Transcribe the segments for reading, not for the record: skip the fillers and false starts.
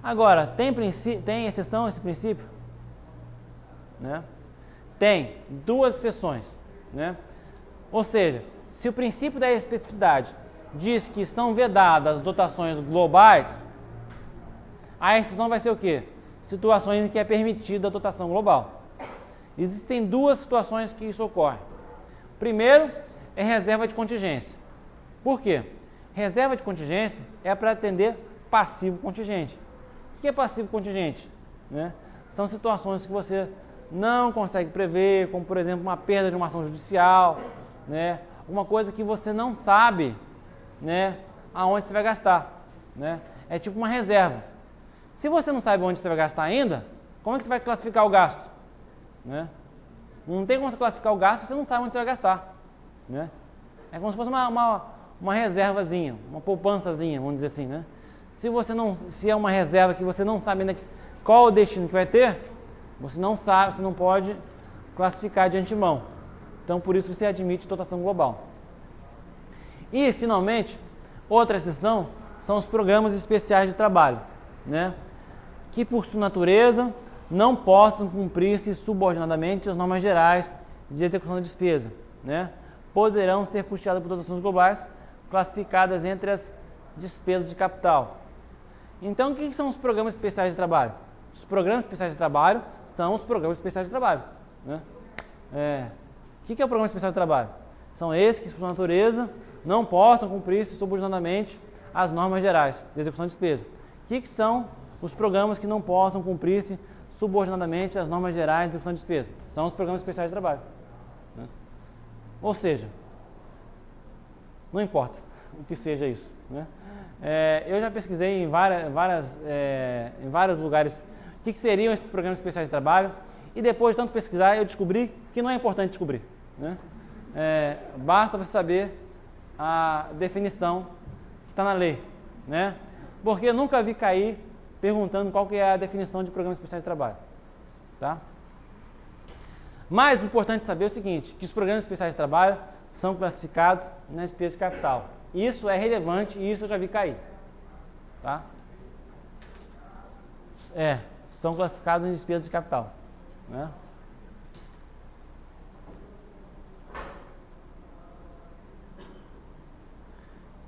Agora, tem exceção a esse princípio? Né? Tem duas exceções. Né? Ou seja, se o princípio da especificidade diz que são vedadas dotações globais, a exceção vai ser o quê? Situações em que é permitida a dotação global. Existem duas situações que isso ocorre. Primeiro é reserva de contingência. Por quê? Reserva de contingência é para atender passivo contingente. O que é passivo contingente? Né? São situações que você não consegue prever, como por exemplo uma perda de uma ação judicial, né? Alguma coisa que você não sabe, né, aonde você vai gastar. Né? É tipo uma reserva. Se você não sabe onde você vai gastar ainda, como é que você vai classificar o gasto? Né? Não tem como você classificar o gasto se você não sabe onde você vai gastar. Né? É como se fosse uma reservazinha, uma poupançazinha, vamos dizer assim. Né? Se é uma reserva que você não sabe ainda qual o destino que vai ter, você não sabe, você não pode classificar de antemão. Então, por isso você admite dotação global. E, finalmente, outra exceção são os programas especiais de trabalho, né? Que, por sua natureza, não possam cumprir-se subordinadamente às normas gerais de execução da despesa. Né? Poderão ser custeadas por dotações globais, classificadas entre as despesas de capital. Então, o que são os programas especiais de trabalho? Os programas especiais de trabalho são os programas especiais de trabalho. Né? O que é o programa especial de trabalho? São esses que, por sua natureza, não possam cumprir-se subordinadamente às normas gerais de execução de despesa. O que são os programas que não possam cumprir-se subordinadamente às normas gerais de execução de despesa? São os programas especiais de trabalho. Né? Ou seja, não importa o que seja isso. Né? Eu já pesquisei em vários lugares o que seriam esses programas especiais de trabalho e depois de tanto pesquisar eu descobri que não é importante descobrir. Né? Basta você saber a definição que está na lei. Né? Porque eu nunca vi cair perguntando qual que é a definição de programa especial de trabalho. Tá? Mas o importante saber é o seguinte, que os programas especiais de trabalho são classificados na despesa de capital. Isso é relevante e isso eu já vi cair. Tá? São classificados em despesas de capital. Né?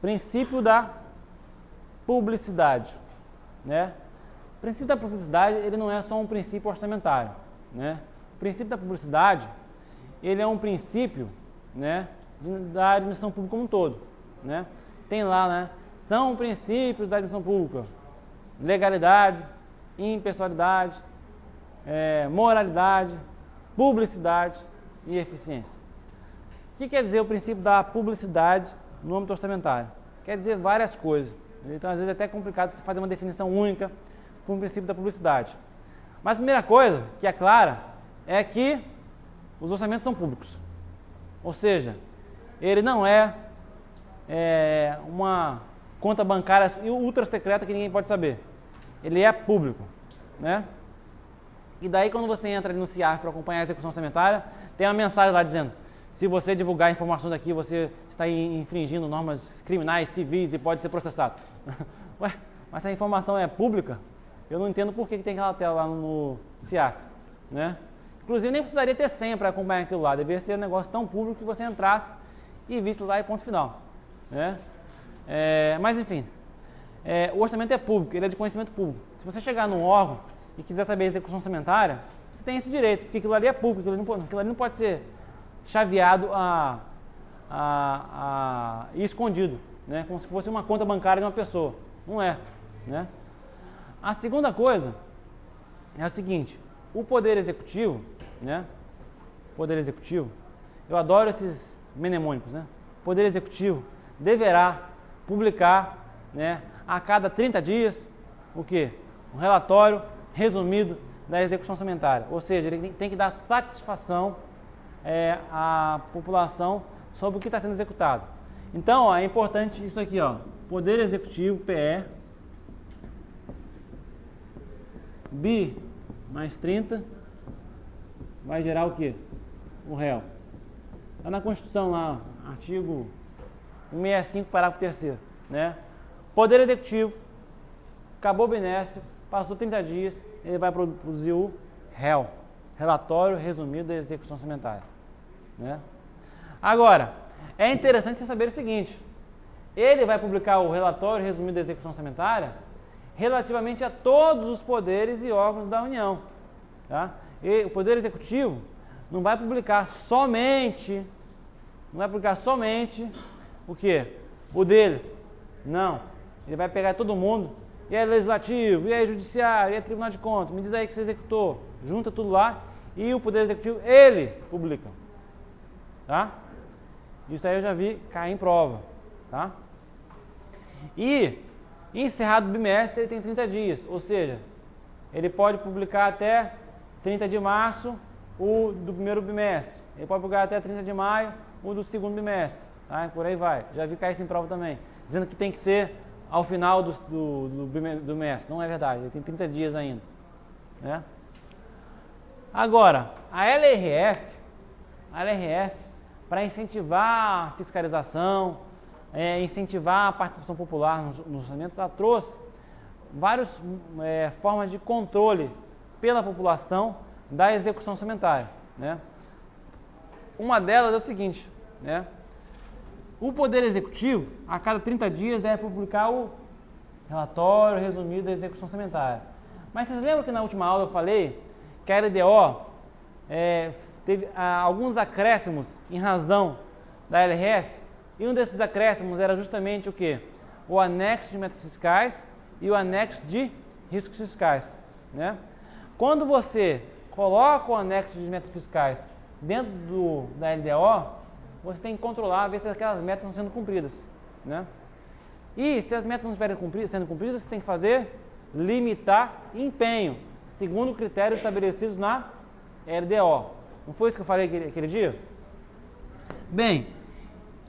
Princípio da publicidade. Né? O princípio da publicidade ele não é só um princípio orçamentário. Né? O princípio da publicidade ele é um princípio, né, da administração pública como um todo. Né? Tem lá, né, são princípios da administração pública: legalidade, impessoalidade, moralidade, publicidade e eficiência. O que quer dizer o princípio da publicidade no âmbito orçamentário? Quer dizer várias coisas. Então, às vezes, é até complicado você fazer uma definição única para o princípio da publicidade. Mas a primeira coisa que é clara é que os orçamentos são públicos. Ou seja, ele não é uma conta bancária ultra secreta que ninguém pode saber. Ele é público. Né? E daí, quando você entra ali no CIAF para acompanhar a execução orçamentária, tem uma mensagem lá dizendo: se você divulgar informações aqui, você está infringindo normas criminais, civis e pode ser processado. Ué, mas se a informação é pública, eu não entendo por que tem aquela tela lá no CIAF. Né? Inclusive, nem precisaria ter senha para acompanhar aquilo lá. Deveria ser um negócio tão público que você entrasse e visse lá e ponto final. Né? Mas, enfim, o orçamento é público, ele é de conhecimento público. Se você chegar num órgão e quiser saber a execução orçamentária, você tem esse direito, porque aquilo ali é público, aquilo ali não pode ser chaveado e escondido, né? Como se fosse uma conta bancária de uma pessoa. Não é. Né? A segunda coisa é o seguinte: o Poder Executivo, né? Poder Executivo, eu adoro esses mnemônicos, né? O Poder Executivo deverá publicar, né, a cada 30 dias o quê? Um relatório resumido da execução orçamentária. Ou seja, ele tem que dar satisfação à população sobre o que está sendo executado. Então, ó, é importante isso aqui, ó. Poder Executivo, PE, bi mais 30, vai gerar o quê? O réu. Está na Constituição lá, artigo 165, parágrafo 3º, né? Poder Executivo, acabou o bimestre, passou 30 dias, ele vai produzir o REL, Relatório Resumido da Execução Orçamentária. Né? Agora, é interessante você saber o seguinte, ele vai publicar o Relatório Resumido da Execução Orçamentária relativamente a todos os poderes e órgãos da União. Tá? E o Poder Executivo não vai publicar somente o quê? O dele. Não. Ele vai pegar todo mundo, e aí Legislativo, e aí Judiciário, e aí Tribunal de Contas, me diz aí que você executou, junta tudo lá, e o Poder Executivo, ele publica. Tá? Isso aí eu já vi cair em prova. Tá? E, encerrado o bimestre, ele tem 30 dias, ou seja, ele pode publicar até 30 de março o do primeiro bimestre, ele pode publicar até 30 de maio o do segundo bimestre, tá? Por aí vai. Já vi cair isso em prova também, dizendo que tem que ser ao final do bimestre. Não é verdade, ele tem 30 dias ainda. Né? Agora, a LRF, para incentivar a fiscalização, incentivar a participação popular nos orçamentos, ela trouxe várias formas de controle pela população da execução orçamentária. Né? Uma delas é o seguinte, né? O Poder Executivo, a cada 30 dias, deve publicar o Relatório Resumido da Execução Orçamentária. Mas vocês lembram que na última aula eu falei que a LDO teve alguns acréscimos em razão da LRF? E um desses acréscimos era justamente o quê? O anexo de metas fiscais e o anexo de riscos fiscais. Né? Quando você coloca o anexo de metas fiscais dentro da LDO, você tem que controlar, ver se aquelas metas estão sendo cumpridas. Né? E se as metas não estiverem sendo cumpridas, o que você tem que fazer? Limitar empenho, segundo critérios estabelecidos na LDO. Não foi isso que eu falei aquele dia? Bem,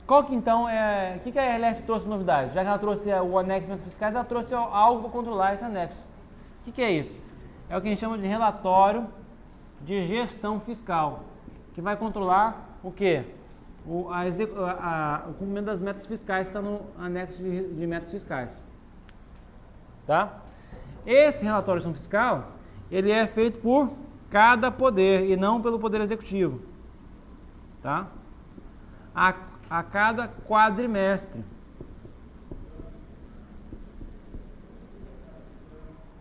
qual que então o que a RLF trouxe de novidade? Já que ela trouxe o anexo de metas fiscais, ela trouxe algo para controlar esse anexo. O que é isso? É o que a gente chama de relatório de gestão fiscal, que vai controlar o quê? O cumprimento das metas fiscais que está no anexo de metas fiscais. Tá? Esse relatório de gestão fiscal, ele é feito por cada poder e não pelo Poder Executivo. Tá? A cada quadrimestre.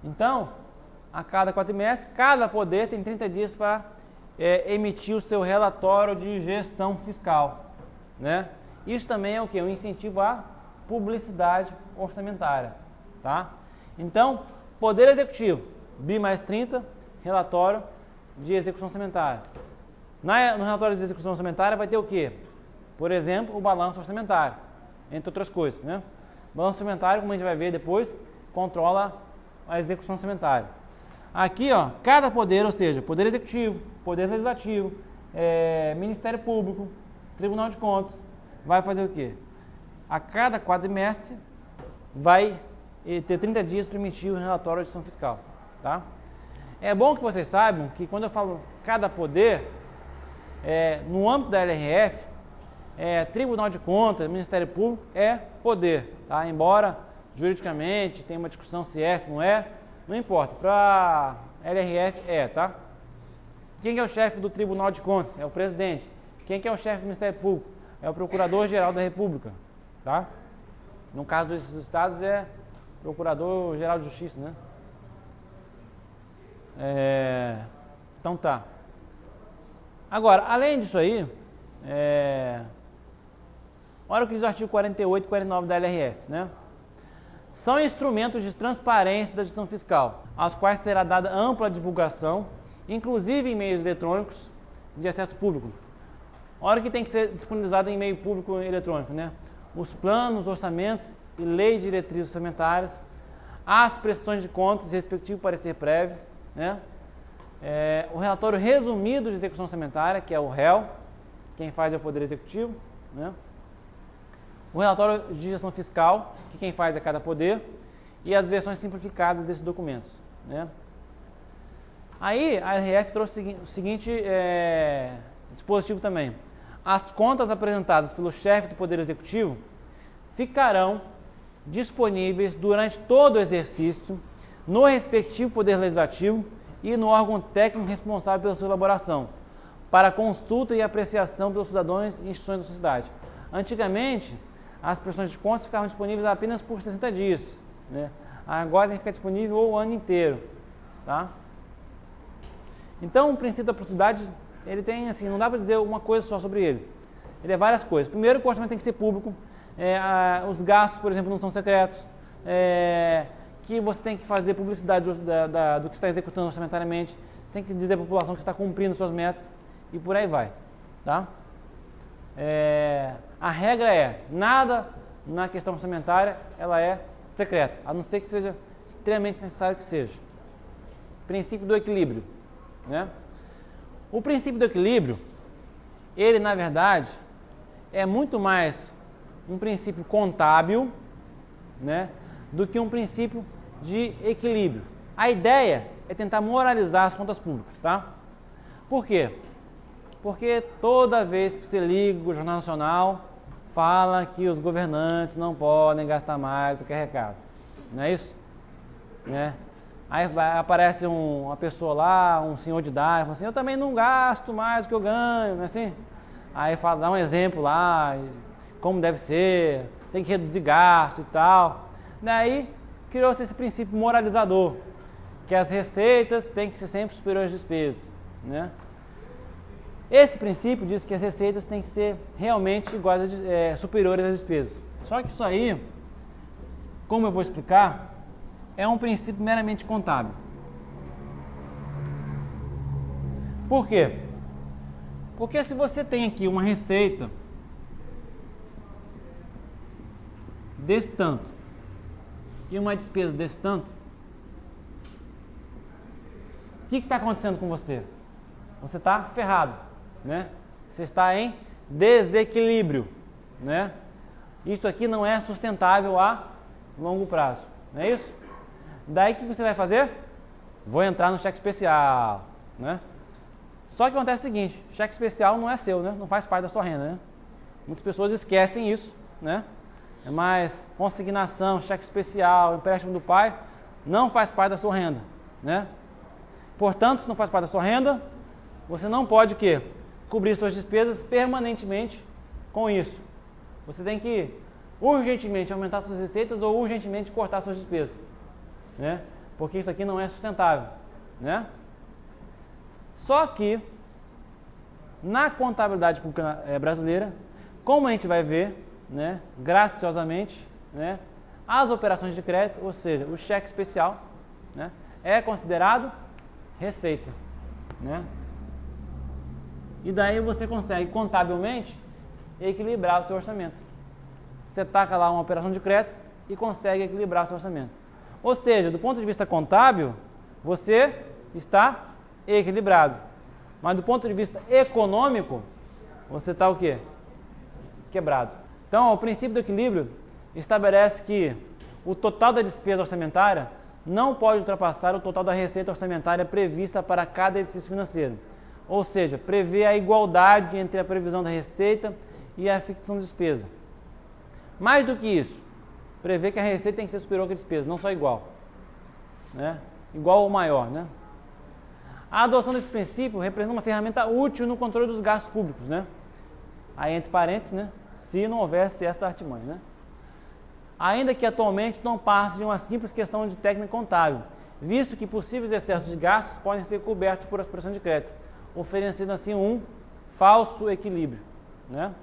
Então, a cada quadrimestre, cada poder tem 30 dias para emitir o seu relatório de gestão fiscal. Né? Isso também é o quê? Um incentivo à publicidade orçamentária. Tá? Então, Poder Executivo, BI mais 30, relatório de execução orçamentária. No relatório de execução orçamentária vai ter o quê? Por exemplo, o balanço orçamentário, entre outras coisas. Né? O balanço orçamentário, como a gente vai ver depois, controla a execução orçamentária. Aqui, ó, cada poder, ou seja, Poder Executivo, Poder Legislativo, Ministério Público, Tribunal de Contas, vai fazer o quê? A cada quadrimestre vai ter 30 dias para emitir o relatório de gestão fiscal. Tá? É bom que vocês saibam que quando eu falo cada poder, no âmbito da LRF, Tribunal de Contas, Ministério Público é poder. Tá? Embora juridicamente tenha uma discussão se é, se não é, não importa, para a LRF tá? Quem é o chefe do Tribunal de Contas? É o presidente. Quem é o chefe do Ministério Público? É o Procurador-Geral da República. Tá? No caso desses estados é Procurador-Geral de Justiça, né? Então tá. Agora, além disso aí, olha o que diz o artigo 48 e 49 da LRF, né? São instrumentos de transparência da gestão fiscal, aos quais terá dada ampla divulgação, inclusive em meios eletrônicos de acesso público. Olha o que tem que ser disponibilizado em meio público eletrônico, né? Os planos, orçamentos e lei de diretrizes orçamentárias, as prestações de contas e respectivo parecer prévio, né? O relatório resumido de execução orçamentária, que é o REL, quem faz é o Poder Executivo, né? O relatório de gestão fiscal, que quem faz é cada poder, e as versões simplificadas desses documentos. Né? Aí a RF trouxe o seguinte dispositivo também. As contas apresentadas pelo chefe do Poder Executivo ficarão disponíveis durante todo o exercício no respectivo Poder Legislativo e no órgão técnico responsável pela sua elaboração, para consulta e apreciação pelos cidadãos e instituições da sociedade. Antigamente, as prestações de contas ficavam disponíveis apenas por 60 dias, né? Agora tem que ficar disponível o ano inteiro, tá? Então, o princípio da proximidade, ele tem, assim, não dá para dizer uma coisa só sobre ele. Ele é várias coisas. Primeiro, que o orçamento tem que ser público, os gastos, por exemplo, não são secretos, que você tem que fazer publicidade do que está executando orçamentariamente, você tem que dizer à população que está cumprindo suas metas e por aí vai, tá? A regra é, nada na questão orçamentária, ela é secreta, a não ser que seja extremamente necessário que seja. Princípio do equilíbrio, né? O princípio do equilíbrio, ele na verdade é muito mais um princípio contábil, né, do que um princípio de equilíbrio. A ideia é tentar moralizar as contas públicas, tá? Por quê? Porque toda vez que você liga o Jornal Nacional, fala que os governantes não podem gastar mais do que arrecada. Não é isso? Né? Aí aparece uma pessoa lá, um senhor de idade, fala assim, eu também não gasto mais do que eu ganho, não é assim? Aí fala, dá um exemplo lá, como deve ser, tem que reduzir gasto e tal. Daí criou-se esse princípio moralizador, que as receitas têm que ser sempre superiores às despesas, né? Esse princípio diz que as receitas têm que ser realmente iguais, superiores às despesas. Só que isso aí, como eu vou explicar, é um princípio meramente contábil. Por quê? Porque se você tem aqui uma receita desse tanto e uma despesa desse tanto, o que está acontecendo com você? Você está ferrado, né? Você está em desequilíbrio, né? Isso aqui não é sustentável a longo prazo, não é isso? Daí o que você vai fazer? Vou entrar no cheque especial, né? Só que acontece o seguinte, cheque especial não é seu, né? Não faz parte da sua renda, né? Muitas pessoas esquecem isso, né? Mas consignação, cheque especial, empréstimo do pai, não faz parte da sua renda, né? Portanto, se não faz parte da sua renda, você não pode o quê? Cobrir suas despesas permanentemente com isso. Você tem que urgentemente aumentar suas receitas ou urgentemente cortar suas despesas, né? Porque isso aqui não é sustentável, né? Só que na contabilidade pública brasileira, como a gente vai ver, né, graciosamente, né, as operações de crédito, ou seja, o cheque especial, né, é considerado receita, né? E daí você consegue contabilmente equilibrar o seu orçamento. Você taca lá uma operação de crédito e consegue equilibrar o seu orçamento. Ou seja, do ponto de vista contábil, você está equilibrado. Mas do ponto de vista econômico, você está o quê? Quebrado. Então, o princípio do equilíbrio estabelece que o total da despesa orçamentária não pode ultrapassar o total da receita orçamentária prevista para cada exercício financeiro. Ou seja, prevê a igualdade entre a previsão da receita e a fixação de despesa. Mais do que isso, prevê que a receita tem que ser superior que a despesa, não só igual, né? Igual ou maior, né? A adoção desse princípio representa uma ferramenta útil no controle dos gastos públicos, né? Aí, entre parênteses, né? Se não houvesse essa artimanha, né? Ainda que atualmente não passe de uma simples questão de técnica contábil, visto que possíveis excessos de gastos podem ser cobertos por expressão de crédito, oferecendo assim um falso equilíbrio, né?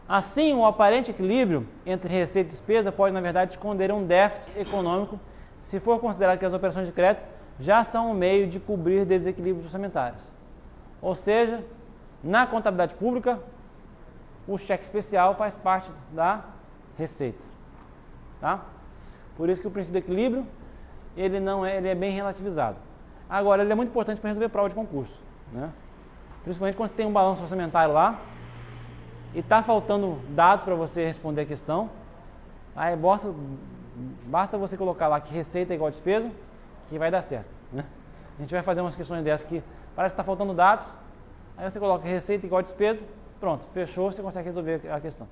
Assim, o aparente equilíbrio entre receita e despesa pode, na verdade, esconder um déficit econômico se for considerado que as operações de crédito já são um meio de cobrir desequilíbrios orçamentários. Ou seja, na contabilidade pública, o cheque especial faz parte da receita, tá? Por isso que o princípio do equilíbrio, ele é bem relativizado. Agora, ele é muito importante para resolver prova de concurso, né? Principalmente quando você tem um balanço orçamentário lá e está faltando dados para você responder a questão, aí basta você colocar lá que receita é igual a despesa, que vai dar certo, né? A gente vai fazer umas questões dessas que parece que está faltando dados, aí você coloca receita igual a despesa, pronto, fechou, você consegue resolver a questão.